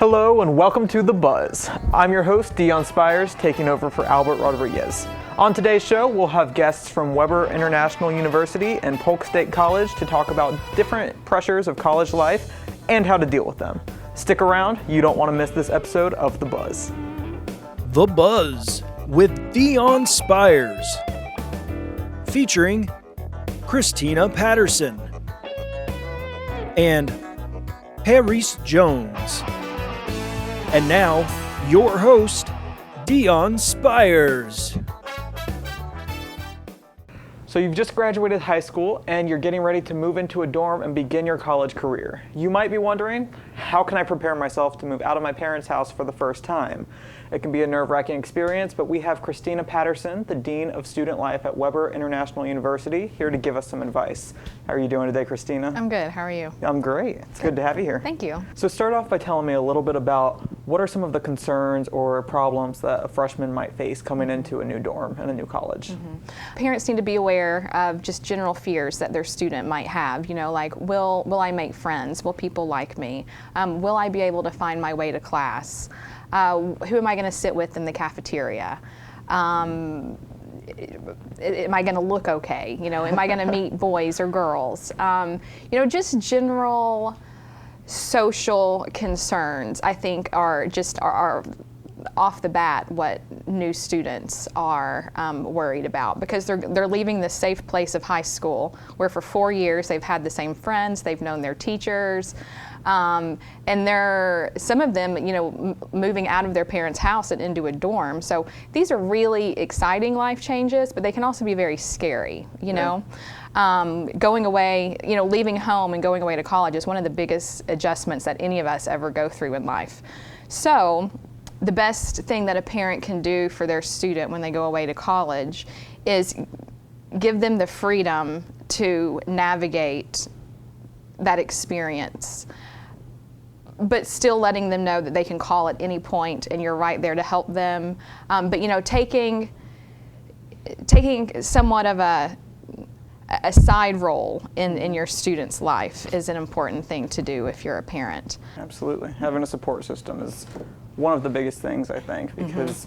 Hello and welcome to The Buzz. I'm your host, Dion Spires, taking over for Albert Rodriguez. On today's show, we'll have guests from Weber International University and Polk State College to talk about different pressures of college life and how to deal with them. Stick around, you don't want to miss this episode of The Buzz. The Buzz with Dion Spires, featuring Christina Patterson and Harris Jones. And now, your host, Dion Spires. So you've just graduated high school and you're getting ready to move into a dorm and begin your college career. You might be wondering, how can I prepare myself to move out of my parents' house for the first time? It can be a nerve-wracking experience, but we have Christina Patterson, the Dean of Student Life at Weber International University, here to give us some advice. How are you doing today, Christina? I'm good. How are you? I'm great. It's good to have you here. Thank you. So start off by telling me a little bit about what are some of the concerns or problems that a freshman might face coming into a new dorm and a new college? Parents need to be aware of just general fears that their student might have. You know, like, will I make friends? Will people like me? Will I be able to find my way to class? Who am I going to sit with in the cafeteria? Am I going to look okay? You know, am I going to meet boys or girls? You know, just general social concerns, I think, are off the bat what new students are worried about, because they're leaving the safe place of high school where for 4 years they've had the same friends, they've known their teachers, and some of them, you know, moving out of their parents' house and into a dorm. So these are really exciting life changes, but they can also be very scary, you know. Going away, you know, leaving home and going away to college is one of the biggest adjustments that any of us ever go through in life. So the best thing that a parent can do for their student when they go away to college is give them the freedom to navigate that experience, but still letting them know that they can call at any point and you're right there to help them. But, you know, taking somewhat of a side role in your student's life is an important thing to do if you're a parent. Absolutely. Having a support system is one of the biggest things, I think, because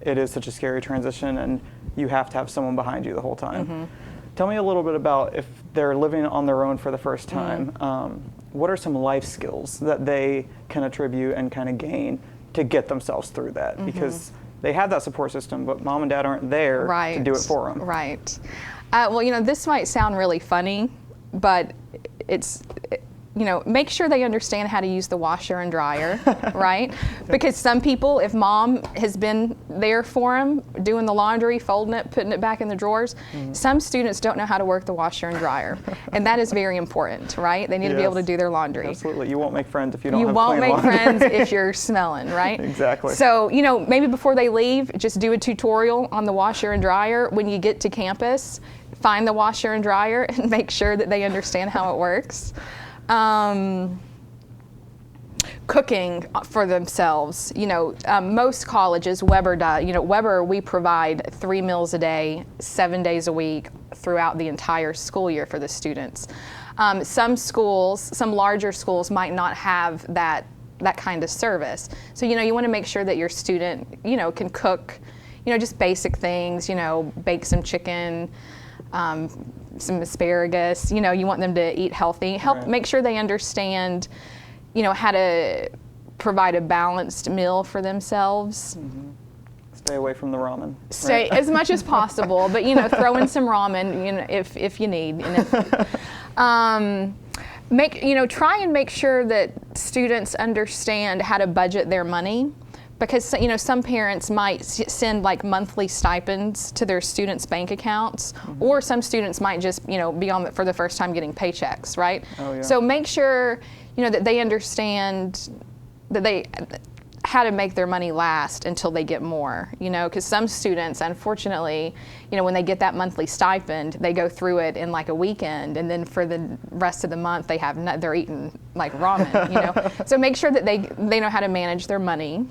it is such a scary transition and you have to have someone behind you the whole time. Tell me a little bit about, if they're living on their own for the first time, what are some life skills that they can attribute and kind of gain to get themselves through that? Because they have that support system, but mom and dad aren't there to do it for them. Right. Well, you know, this might sound really funny, but you know, make sure they understand how to use the washer and dryer, right? Because some people, if mom has been there for them, doing the laundry, folding it, putting it back in the drawers, some students don't know how to work the washer and dryer. And that is very important, right? They need to be able to do their laundry. Absolutely. You won't make friends if you don't have clean laundry. You won't make friends if you're smelling, right? Exactly. So, you know, maybe before they leave, just do a tutorial on the washer and dryer. When you get to campus, find the washer and dryer and make sure that they understand how it works. Cooking for themselves, you know, most colleges, Weber does, you know, Weber, we provide 3 meals a day, 7 days a week throughout the entire school year for the students. Some schools, some larger schools might not have that kind of service. So, you know, you want to make sure that your student, you know, can cook, you know, just basic things, you know, bake some chicken, some asparagus, you know, you want them to eat healthy. Make sure they understand, you know, how to provide a balanced meal for themselves. Stay away from the ramen. Stay as much as possible, but, you know, throw in some ramen, you know, if you need. And try and make sure that students understand how to budget their money. Because, you know, some parents might send like monthly stipends to their students' bank accounts, or some students might just, you know, be for the first time getting paychecks, right? Oh, yeah. So make sure, you know, that they understand how to make their money last until they get more, you know, because some students, unfortunately, you know, when they get that monthly stipend, they go through it in like a weekend, and then for the rest of the month they're eating like ramen, you know. So make sure that they know how to manage their money.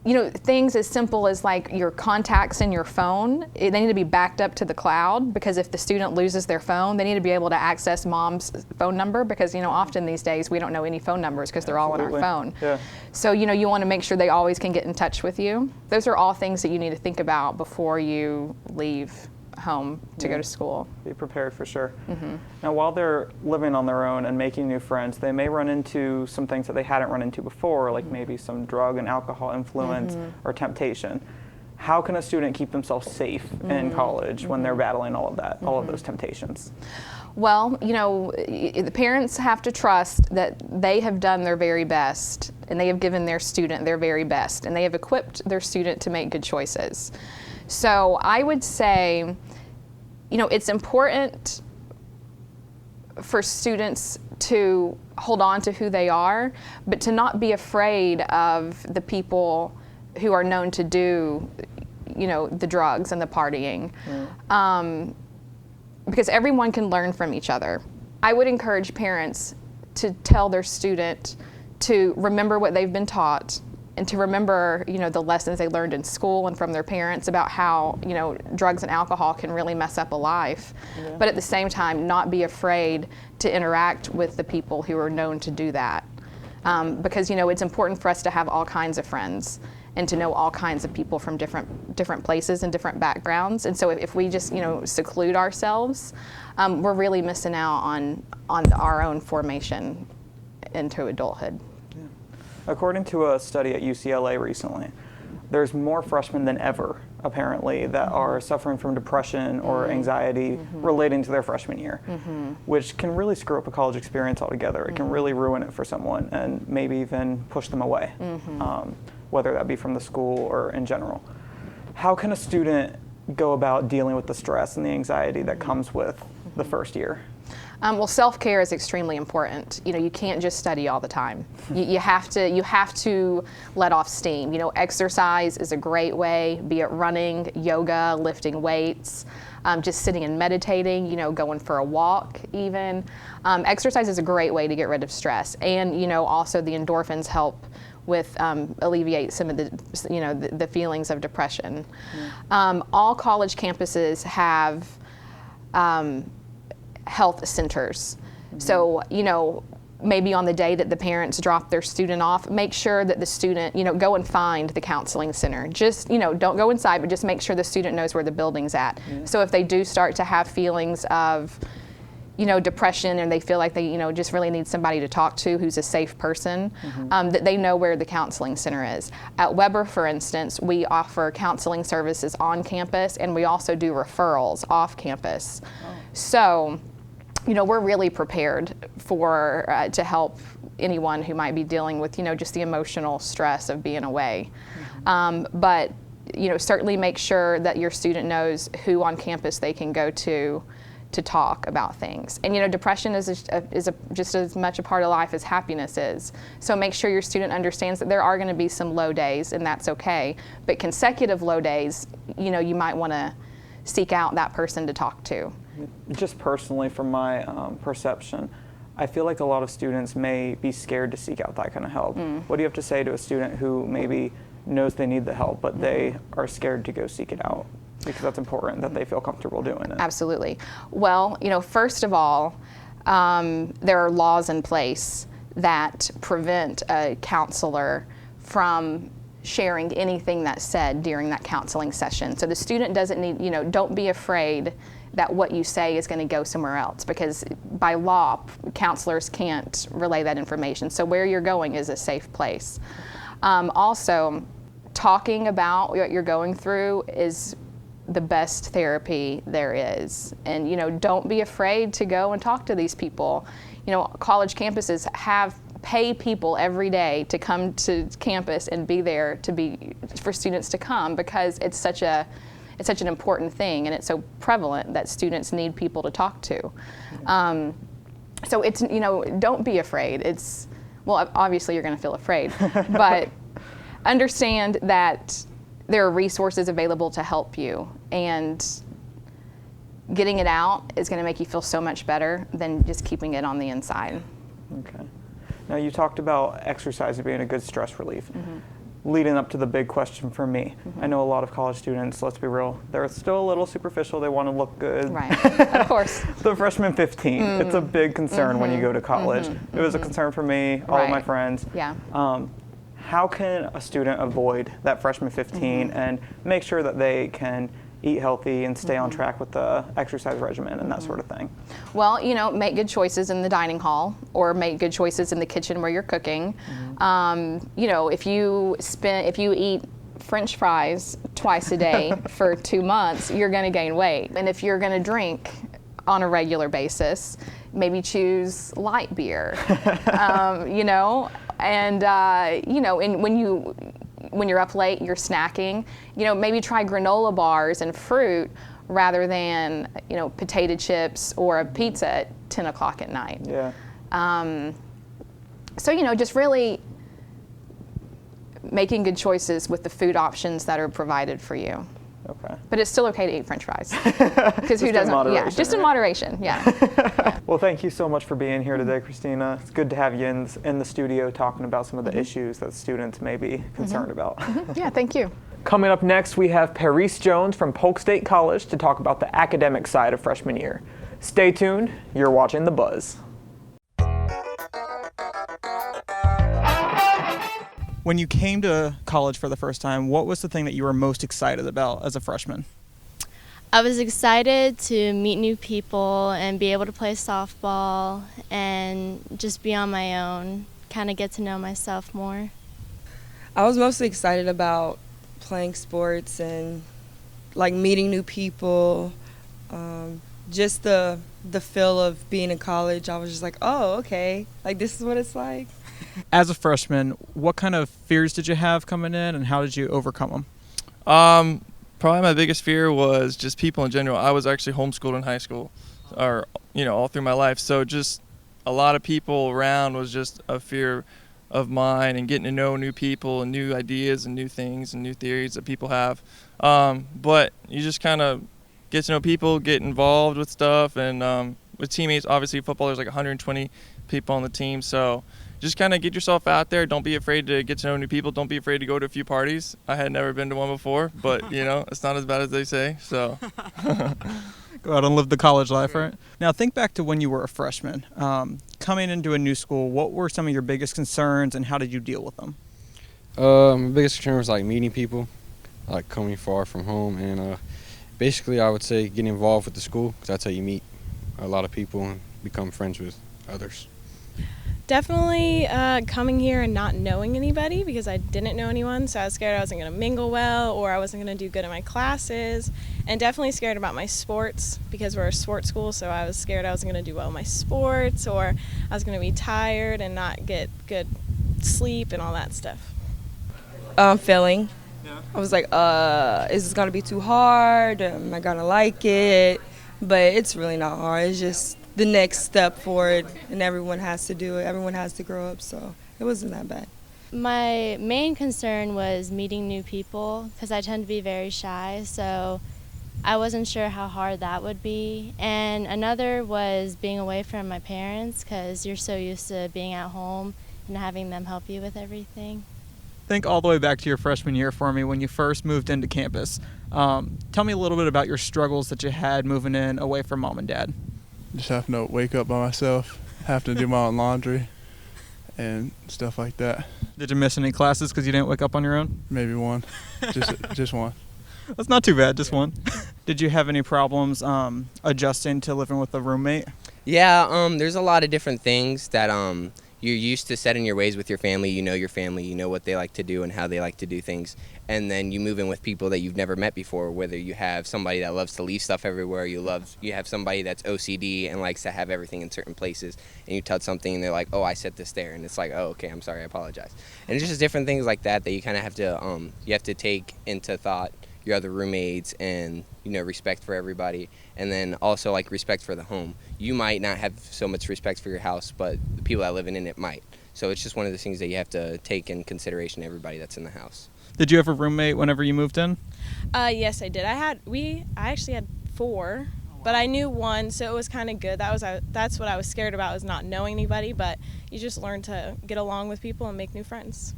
things as simple as like your contacts in your phone, they need to be backed up to the cloud, because if the student loses their phone, they need to be able to access mom's phone number, because often these days we don't know any phone numbers because they're all on our phone. Yeah. So you want to make sure they always can get in touch with you. Those are all things that you need to think about before you leave home to go to school. Be prepared for sure. Now, while they're living on their own and making new friends, they may run into some things that they hadn't run into before, like maybe some drug and alcohol influence or temptation. How can a student keep themselves safe in college when they're battling all of that, all of those temptations? Well, the parents have to trust that they have done their very best, and they have given their student their very best, and they have equipped their student to make good choices. So I would say, it's important for students to hold on to who they are, but to not be afraid of the people who are known to do, the drugs and the partying. Because everyone can learn from each other. I would encourage parents to tell their student to remember what they've been taught, and to remember, the lessons they learned in school and from their parents about how, drugs and alcohol can really mess up a life. But at the same time, not be afraid to interact with the people who are known to do that. Because, it's important for us to have all kinds of friends and to know all kinds of people from different places and different backgrounds. And so if we just, seclude ourselves, we're really missing out on our own formation into adulthood. According to a study at UCLA recently, there's more freshmen than ever, apparently, that are suffering from depression or anxiety relating to their freshman year, which can really screw up a college experience altogether. It can really ruin it for someone and maybe even push them away, whether that be from the school or in general. How can a student go about dealing with the stress and the anxiety that comes with the first year? Well, self-care is extremely important. You can't just study all the time. You have to let off steam. Exercise is a great way, be it running, yoga, lifting weights, just sitting and meditating, going for a walk even. Exercise is a great way to get rid of stress. And, also the endorphins help with alleviate some of the feelings of depression. All college campuses have health centers. So, maybe on the day that the parents drop their student off, make sure that the student, go and find the counseling center. Just, don't go inside, but just make sure the student knows where the building's at. So if they do start to have feelings of, depression, and they feel like they, just really need somebody to talk to who's a safe person, that they know where the counseling center is. At Weber, for instance, we offer counseling services on campus, and we also do referrals off campus. So, we're really prepared to help anyone who might be dealing with, just the emotional stress of being away. But, certainly make sure that your student knows who on campus they can go to talk about things. And, depression is just as much a part of life as happiness is. So make sure your student understands that there are going to be some low days, and that's okay. But consecutive low days, you might want to seek out that person to talk to. Just personally, from my perception, I feel like a lot of students may be scared to seek out that kind of help. What do you have to say to a student who maybe knows they need the help, but they are scared to go seek it out? Because that's important that they feel comfortable doing it. Absolutely. Well, first of all, there are laws in place that prevent a counselor from sharing anything that's said during that counseling session. So the student doesn't need, don't be afraid that what you say is going to go somewhere else, because by law, counselors can't relay that information. So where you're going is a safe place. Also, talking about what you're going through is the best therapy there is. And, don't be afraid to go and talk to these people. College campuses pay people every day to come to campus and be there for students to come, because it's such an important thing, and it's so prevalent that students need people to talk to. So it's, don't be afraid. Obviously you're going to feel afraid, but understand that there are resources available to help you, and getting it out is going to make you feel so much better than just keeping it on the inside. Okay. Now, you talked about exercise being a good stress relief. leading up to the big question for me. I know a lot of college students, let's be real, they're still a little superficial. They want to look good. Right, of course. The freshman 15, it's a big concern when you go to college. It was a concern for me, all of my Right. friends. Yeah. How can a student avoid that freshman 15 and make sure that they can eat healthy and stay on track with the exercise regimen and that sort of thing? Well, make good choices in the dining hall or make good choices in the kitchen where you're cooking. If you eat French fries twice a day for 2 months, you're going to gain weight. And if you're going to drink on a regular basis, maybe choose light beer. And when you're up late, you're snacking, maybe try granola bars and fruit rather than, potato chips or a pizza at 10 o'clock at night. Yeah. Just really making good choices with the food options that are provided for you. Okay. But it's still okay to eat French fries. Because who in doesn't? moderation, Yeah, just in right? moderation, yeah. Well, thank you so much for being here today, Christina. It's good to have you in the studio talking about some of the issues that students may be concerned about. Yeah, thank you. Coming up next, we have Paris Jones from Polk State College to talk about the academic side of freshman year. Stay tuned. You're watching The Buzz. When you came to college for the first time, what was the thing that you were most excited about as a freshman? I was excited to meet new people and be able to play softball and just be on my own, kind of get to know myself more. I was mostly excited about playing sports and like meeting new people. Just the feel of being in college. I was just like, oh, okay, like this is what it's like. As a freshman, what kind of fears did you have coming in, and how did you overcome them? Probably my biggest fear was just people in general. I was actually homeschooled in high school, or all through my life. So just a lot of people around was just a fear of mine, and getting to know new people and new ideas and new things and new theories that people have. But you just kind of get to know people, get involved with stuff, and with teammates. Obviously, football, there's like 120 people on the team, so just kind of get yourself out there. Don't be afraid to get to know new people. Don't be afraid to go to a few parties. I had never been to one before, but it's not as bad as they say. So Go out and live the college life, right? Now think back to when you were a freshman. Coming into a new school, what were some of your biggest concerns and how did you deal with them? My biggest concern was like meeting people, like coming far from home, and basically I would say getting involved with the school, because that's how you meet a lot of people and become friends with others. Definitely coming here and not knowing anybody, because I didn't know anyone, so I was scared I wasn't going to mingle well or I wasn't going to do good in my classes, and definitely scared about my sports because we're a sports school, so I was scared I wasn't going to do well in my sports, or I was going to be tired and not get good sleep and all that stuff. Failing. Yeah. I was like, is this going to be too hard? Am I going to like it? But it's really not hard. It's just the next step forward, and everyone has to do it. Everyone has to grow up, so it wasn't that bad. My main concern was meeting new people, because I tend to be very shy, so I wasn't sure how hard that would be. And another was being away from my parents, because you're so used to being at home and having them help you with everything. Think all the way back to your freshman year for me when you first moved into campus. Tell me a little bit about your struggles that you had moving in away from mom and dad. Just having to wake up by myself, have to do my own laundry and stuff like that. Did you miss any classes because you didn't wake up on your own? Maybe one, just one. That's not too bad, just one. Did you have any problems adjusting to living with a roommate? Yeah, there's a lot of different things that you're used to setting your ways with your family. You know your family, you know what they like to do and how they like to do things. And then you move in with people that you've never met before, whether you have somebody that loves to leave stuff everywhere, you have somebody that's OCD and likes to have everything in certain places, and you touch something and they're like, oh, I set this there, and it's like, oh, okay, I'm sorry, I apologize. And it's just different things like that you kind of have to take into thought your other roommates, and respect for everybody, and then also like respect for the home. You might not have so much respect for your house, but the people that live in it might. So it's just one of the things that you have to take in consideration, everybody that's in the house. Did you have a roommate whenever you moved in? Yes, I did. I actually had 4, but I knew one, so it was kind of good. That's what I was scared about, was not knowing anybody, but you just learn to get along with people and make new friends.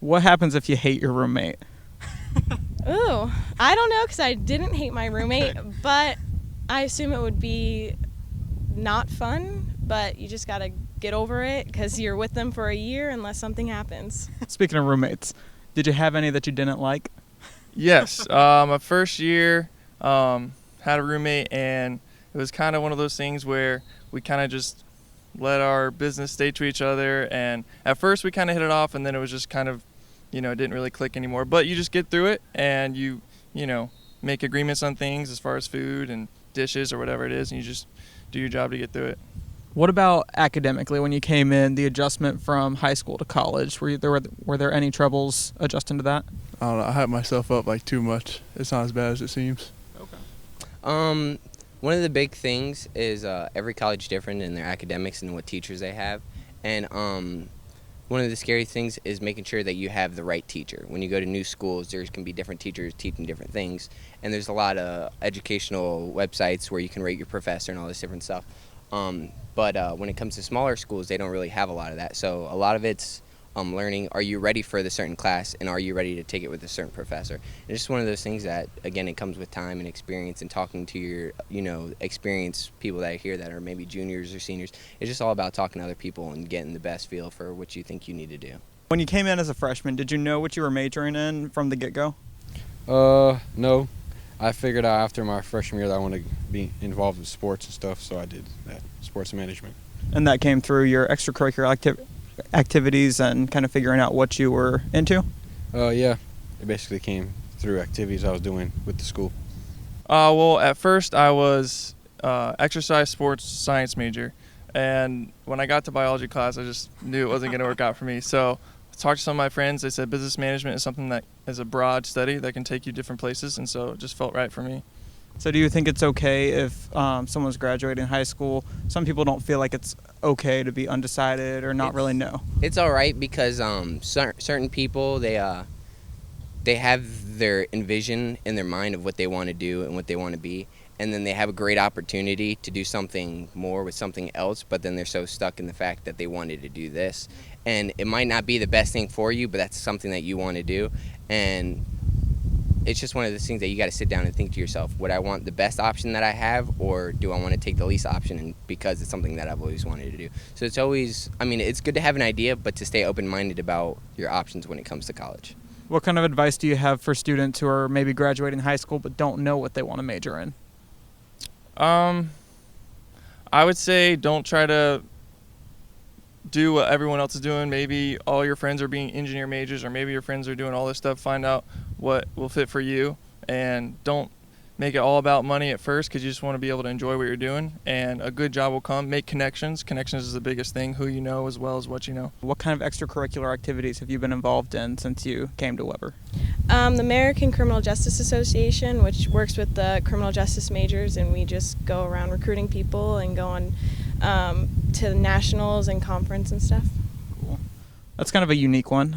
What happens if you hate your roommate? Ooh, I don't know because I didn't hate my roommate, but I assume it would be not fun, but you just got to get over it because you're with them for a year unless something happens. Speaking of roommates, did you have any that you didn't like? Yes. My first year had a roommate, and it was kind of one of those things where we kind of just let our business stay to each other. And at first we kind of hit it off, and then it was just kind of, it didn't really click anymore. But you just get through it, and you make agreements on things as far as food and dishes or whatever it is, and you just do your job to get through it. What about academically when you came in, the adjustment from high school to college? Were there any troubles adjusting to that? I don't know. I hype myself up like too much. It's not as bad as it seems. One of the big things is every college different in their academics and what teachers they have. And one of the scary things is making sure that you have the right teacher. When you go to new schools, there can be different teachers teaching different things. And there's a lot of educational websites where you can rate your professor and all this different stuff. But when it comes to smaller schools, they don't really have a lot of that. So a lot of it's learning, are you ready for the certain class, and are you ready to take it with a certain professor? It's just one of those things that, again, it comes with time and experience and talking to your, experienced people that are here that are maybe juniors or seniors. It's just all about talking to other people and getting the best feel for what you think you need to do. When you came in as a freshman, did you know what you were majoring in from the get-go? No. I figured out after my freshman year that I wanted to be involved with sports and stuff, so I did that, sports management. And that came through your extracurricular activities and kind of figuring out what you were into? Yeah. It basically came through activities I was doing with the school. Well, at first I was exercise sports science major, and when I got to biology class, I just knew it wasn't going to work out for me. So I talked to some of my friends. They said business management is something that is a broad study that can take you different places, and so it just felt right for me. So do you think it's okay if someone's graduating high school? Some people don't feel like it's okay to be undecided or not really know. It's all right because certain people, they have their envision in their mind of what they want to do and what they want to be, and then they have a great opportunity to do something more with something else, but then they're so stuck in the fact that they wanted to do this. And it might not be the best thing for you, but that's something that you want to do. And it's just one of those things that you got to sit down and think to yourself, would I want the best option that I have, or do I want to take the least option and because it's something that I've always wanted to do? So it's always, it's good to have an idea, but to stay open-minded about your options when it comes to college. What kind of advice do you have for students who are maybe graduating high school but don't know what they want to major in? I would say don't try to do what everyone else is doing. Maybe all your friends are being engineer majors, or maybe your friends are doing all this stuff. Find out what will fit for you, and don't make it all about money at first, because you just want to be able to enjoy what you're doing, and a good job will come. Make connections. Connections is the biggest thing, who you know as well as what you know. What kind of extracurricular activities have you been involved in since you came to Weber? The American Criminal Justice Association, which works with the criminal justice majors, and we just go around recruiting people and go on to nationals and conference and stuff. Cool. That's kind of a unique one.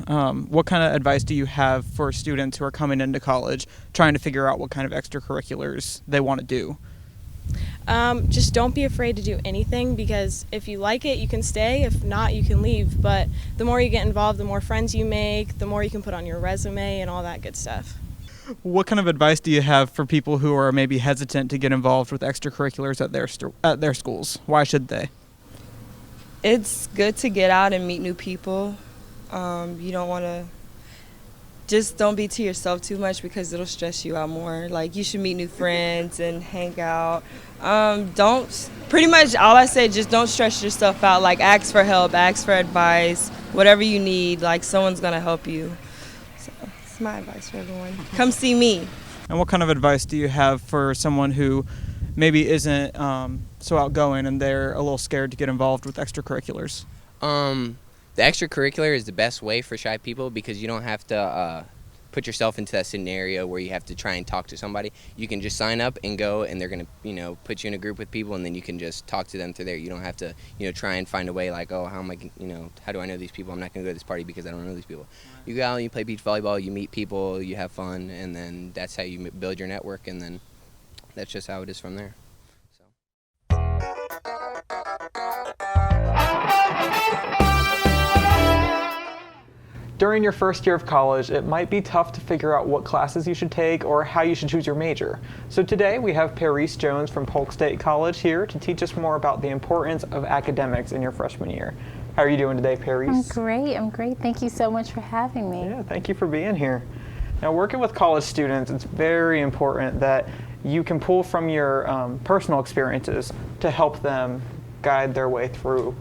What kind of advice do you have for students who are coming into college trying to figure out what kind of extracurriculars they want to do? Just don't be afraid to do anything, because if you like it, you can stay. If not, you can leave. But the more you get involved, the more friends you make, the more you can put on your resume and all that good stuff. What kind of advice do you have for people who are maybe hesitant to get involved with extracurriculars at their schools? Why should they? It's good to get out and meet new people. You don't want to, just don't be to yourself too much, because it'll stress you out more. Like, you should meet new friends and hang out. Pretty much all I say, just don't stress yourself out. Like, ask for help, ask for advice, whatever you need, like, someone's going to help you. So that's my advice for everyone. Come see me. And what kind of advice do you have for someone who maybe isn't so outgoing and they're a little scared to get involved with extracurriculars? The extracurricular is the best way for shy people, because you don't have to put yourself into that scenario where you have to try and talk to somebody. You can just sign up and go, and they're going to, put you in a group with people, and then you can just talk to them through there. You don't have to, try and find a way like, oh, how am I, how do I know these people? I'm not going to go to this party because I don't know these people. You go out, you play beach volleyball, you meet people, you have fun, and then that's how you build your network, and then that's just how it is from there. During your first year of college, it might be tough to figure out what classes you should take or how you should choose your major. So today we have Paris Jones from Polk State College here to teach us more about the importance of academics in your freshman year. How are you doing today, Paris? I'm great. Thank you so much for having me. Yeah, thank you for being here. Now, working with college students, it's very important that you can pull from your personal experiences to help them guide their way through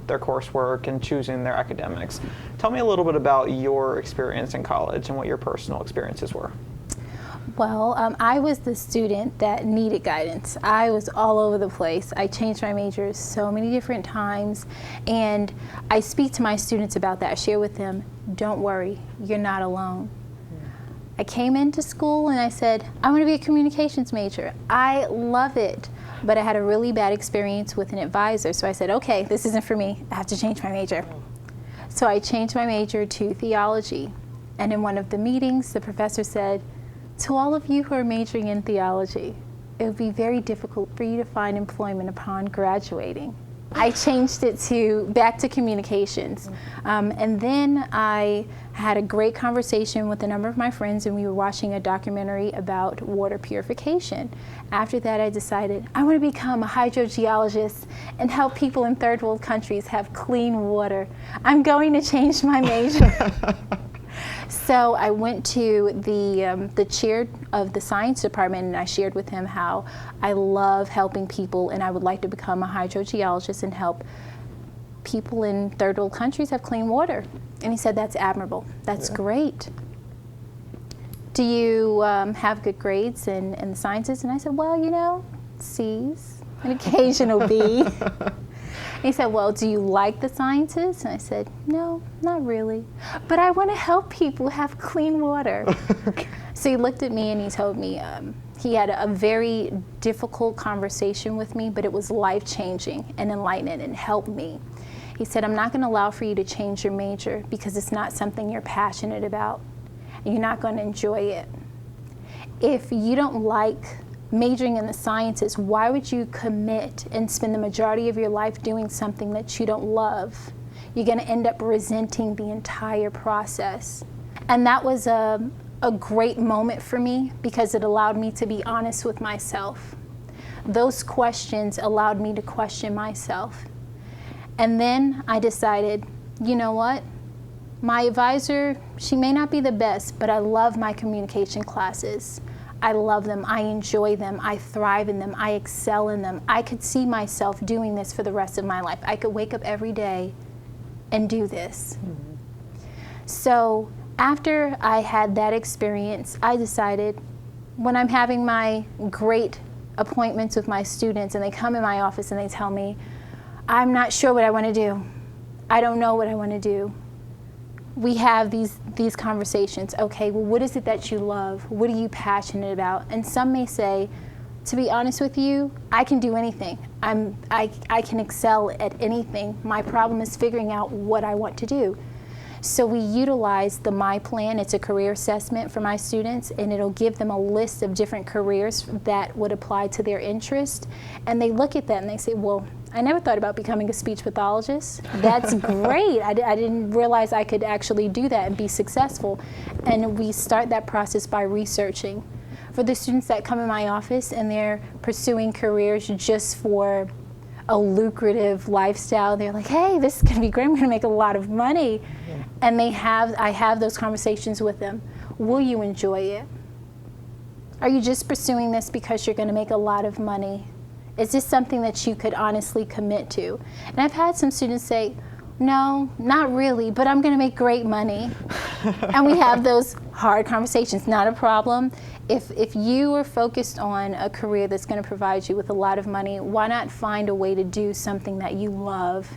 their coursework and choosing their academics. Tell me a little bit about your experience in college and what your personal experiences were. Well, I was the student that needed guidance. I was all over the place. I changed my majors so many different times, and I speak to my students about that. I share with them, don't worry, you're not alone. I came into school and I said, I want to be a communications major. I love it. But I had a really bad experience with an advisor, so I said, okay, this isn't for me. I have to change my major. So I changed my major to theology. And in one of the meetings, the professor said, to all of you who are majoring in theology, it would be very difficult for you to find employment upon graduating. I changed it back to communications. And then I had a great conversation with a number of my friends, and we were watching a documentary about water purification. After that, I decided I want to become a hydrogeologist and help people in third world countries have clean water. I'm going to change my major. So I went to the chair of the science department, and I shared with him how I love helping people and I would like to become a hydrogeologist and help people in third world countries have clean water. And he said, that's admirable. That's great. Do you have good grades in the sciences? And I said, well, you know, C's, an occasional B. And he said, well, do you like the sciences? And I said, no, not really. But I want to help people have clean water. So he looked at me and he told me, he had a very difficult conversation with me, but it was life-changing and enlightening and helped me. He said, I'm not going to allow for you to change your major because it's not something you're passionate about, and you're not going to enjoy it. If you don't like majoring in the sciences, why would you commit and spend the majority of your life doing something that you don't love? You're going to end up resenting the entire process. And that was a great moment for me because it allowed me to be honest with myself. Those questions allowed me to question myself. And then I decided, you know what? My advisor, she may not be the best, but I love my communication classes. I love them, I enjoy them, I thrive in them, I excel in them. I could see myself doing this for the rest of my life. I could wake up every day and do this. So after I had that experience, I decided when I'm having my great appointments with my students and they come in my office and they tell me, I'm not sure what I want to do. I don't know what I want to do. We have these conversations. Okay, well, what is it that you love? What are you passionate about? And some may say, to be honest with you, I can do anything. I can excel at anything. My problem is figuring out what I want to do. So we utilize the My Plan. It's a career assessment for my students, and it'll give them a list of different careers that would apply to their interest. And they look at that and they say, well, I never thought about becoming a speech pathologist. That's great. I didn't realize I could actually do that and be successful. And we start that process by researching. For the students that come in my office and they're pursuing careers just for a lucrative lifestyle, they're like, hey, this is gonna be great, I'm gonna make a lot of money. And I have those conversations with them. Will you enjoy it? Are you just pursuing this because you're gonna make a lot of money? Is this something that you could honestly commit to? And I've had some students say, no, not really, but I'm gonna make great money. And we have those hard conversations, not a problem. If you are focused on a career that's gonna provide you with a lot of money, why not find a way to do something that you love,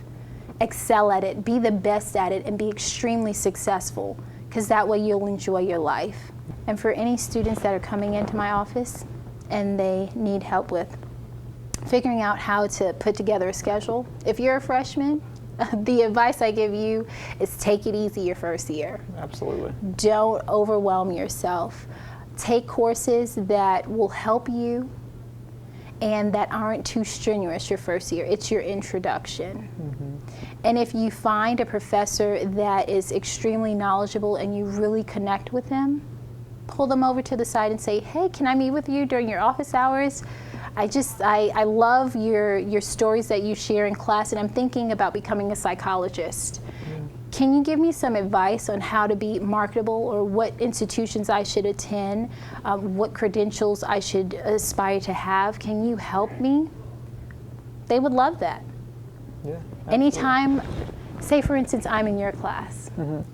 excel at it, be the best at it, and be extremely successful, because that way you'll enjoy your life. And for any students that are coming into my office and they need help with figuring out how to put together a schedule, if you're a freshman, the advice I give you is take it easy your first year. Absolutely. Don't overwhelm yourself. Take courses that will help you and that aren't too strenuous your first year. It's your introduction. And if you find a professor that is extremely knowledgeable and you really connect with them, pull them over to the side and say, hey, can I meet with you during your office hours? I love your stories that you share in class, and I'm thinking about becoming a psychologist. Can you give me some advice on how to be marketable, or what institutions I should attend, what credentials I should aspire to have? Can you help me? They would love that. Yeah. Anytime, say for instance, I'm in your class.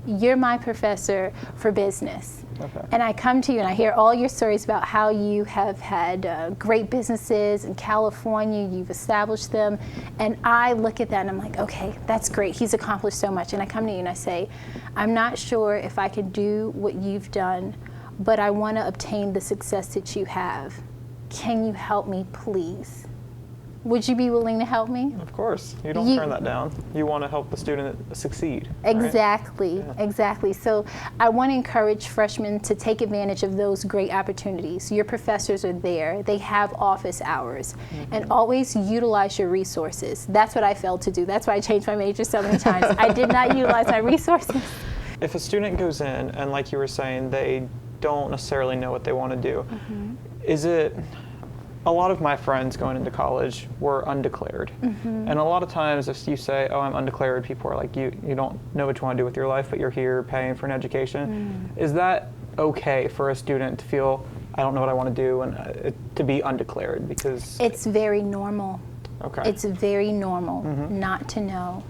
You're my professor for business. Okay. And I come to you and I hear all your stories about how you have had great businesses in California, you've established them, and I look at that and I'm like, okay, that's great, he's accomplished so much. And I come to you and I say, I'm not sure if I can do what you've done, but I want to obtain the success that you have. Can you help me, please? Would you be willing to help me? Of course. You don't turn that down. You want to help the student succeed. Exactly, right? Yeah. exactly. So I want to encourage freshmen to take advantage of those great opportunities. Your professors are there. They have office hours. And always utilize your resources. That's what I failed to do. That's why I changed my major so many times. I did not utilize my resources. If a student goes in and, like you were saying, they don't necessarily know what they want to do, is it... A lot of my friends going into college were undeclared. And a lot of times if you say, oh, I'm undeclared, people are like, you don't know what you want to do with your life, but you're here paying for an education. Is that okay for a student to feel, I don't know what I want to do, and to be undeclared? Because it's very normal. Okay. It's very normal not to know.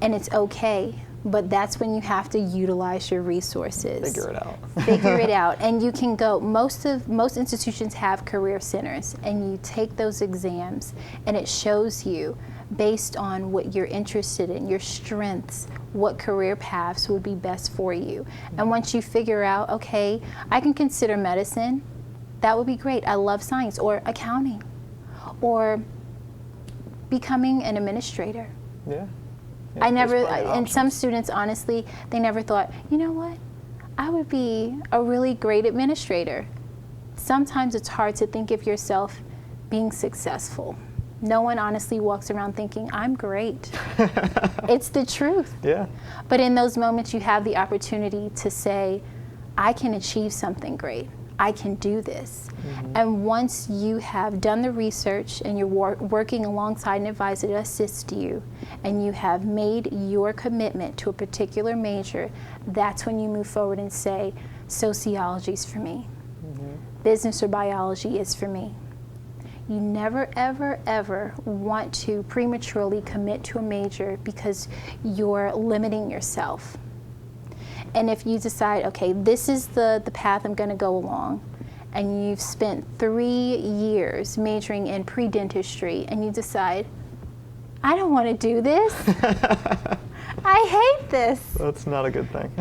And it's okay. But that's when you have to utilize your resources. Figure it out. Figure it out. And you can go, most institutions have career centers, and you take those exams and it shows you, based on what you're interested in, your strengths, what career paths would be best for you. And once you figure out, okay, I can consider medicine, that would be great. I love science, or accounting, or becoming an administrator. Yeah. I never, and some students, honestly, they never thought, you know what, I would be a really great administrator. Sometimes it's hard to think of yourself being successful. No one honestly walks around thinking, I'm great. It's the truth. Yeah. But in those moments, you have the opportunity to say, I can achieve something great. I can do this. And once you have done the research and you're working alongside an advisor to assist you, and you have made your commitment to a particular major, that's when you move forward and say, sociology's for me. Business or biology is for me. You never, ever, ever want to prematurely commit to a major because you're limiting yourself. And if you decide, okay, this is the path I'm going to go along, and you've spent 3 years majoring in pre-dentistry, and you decide, I don't want to do this. I hate this. That's not a good thing.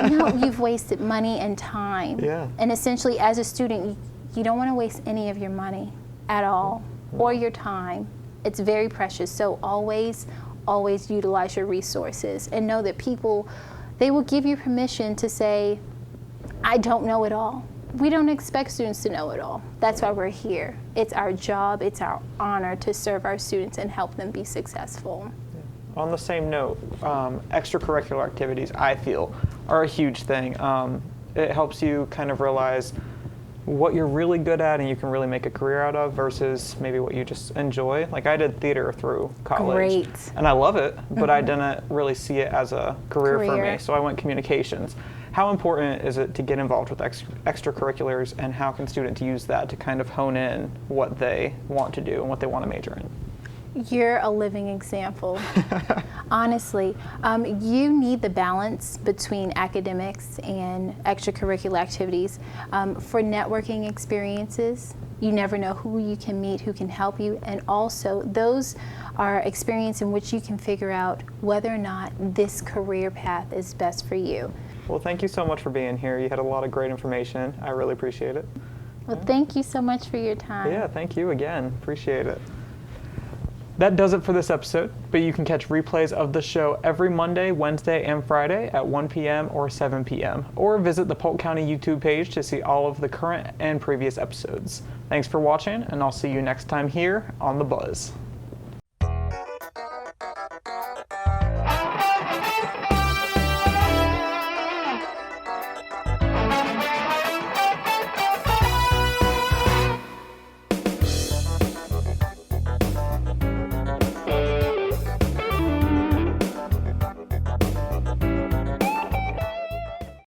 No, you've wasted money and time. Yeah. And essentially, as a student, you don't want to waste any of your money at all, or your time. It's very precious. So always, always utilize your resources, and know that people, they will give you permission to say, I don't know it all. We don't expect students to know it all. That's why we're here. It's our job, it's our honor to serve our students and help them be successful. On the same note, extracurricular activities, I feel, are a huge thing. It helps you kind of realize what you're really good at and you can really make a career out of versus maybe what you just enjoy. Like I did theater through college. Great. And I love it, but I didn't really see it as a career for me, so I went communications. How important is it to get involved with extracurriculars, and how can students use that to kind of hone in what they want to do and what they want to major in? You're a living example. Honestly, you need the balance between academics and extracurricular activities. For networking experiences, you never know who you can meet, who can help you, and also those are experiences in which you can figure out whether or not this career path is best for you. Well, thank you so much for being here. You had a lot of great information. I really appreciate it. Well, thank you so much for your time. Yeah, thank you again. Appreciate it. That does it for this episode, but you can catch replays of the show every Monday, Wednesday, and Friday at 1 p.m. or 7 p.m. or visit the Polk County YouTube page to see all of the current and previous episodes. Thanks for watching, and I'll see you next time here on The Buzz.